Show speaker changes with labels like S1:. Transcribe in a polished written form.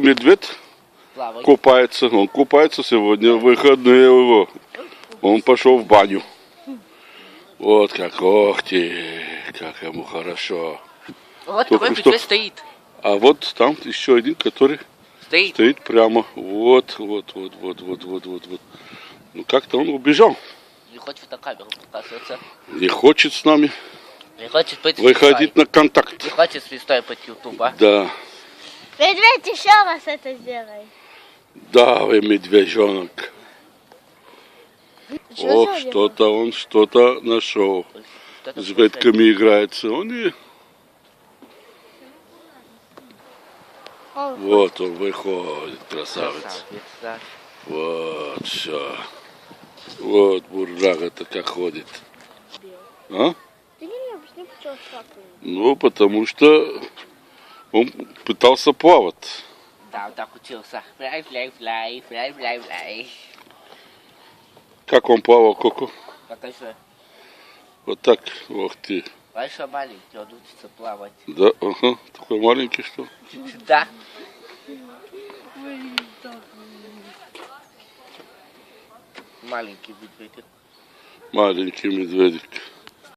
S1: Медведь
S2: Плавай.
S1: купается. Он купается сегодня, выходные его. Он пошел в баню. Вот как, ох ты, как ему хорошо.
S2: Вот
S1: Только
S2: такой
S1: что-
S2: медведь стоит.
S1: А вот там еще один, который
S2: Стоит.
S1: стоит прямо. Вот. Ну как-то он убежал.
S2: Не хочет фотокамеру показываться.
S1: Не хочет с нами
S2: Не хочет быть
S1: выходить
S2: звездой.
S1: на контакт.
S2: Не хочет звездой быть ютуба.
S1: Да,
S3: Медведь, еще раз это сделай.
S1: да, вы медвежонок. Ох, что-то он что-то нашел.
S2: Что-то
S1: С ветками играется. Он и... Вот он выходит, красавец.
S2: красавец, да.
S1: Вот, все. Вот буржага-то как ходит. А?
S3: Ты не любишь, не почему шапку.
S1: Ну, потому что он пытался плавать.
S2: Да, вот так учился. Фляй.
S1: Как он плавал, Коко?
S2: Покажи.
S1: Вот так, ох ты.
S2: Большой маленький, он учится плавать.
S1: Да, ага, такой маленький, что?
S2: Да. Маленький медведик.
S1: Маленький медведик.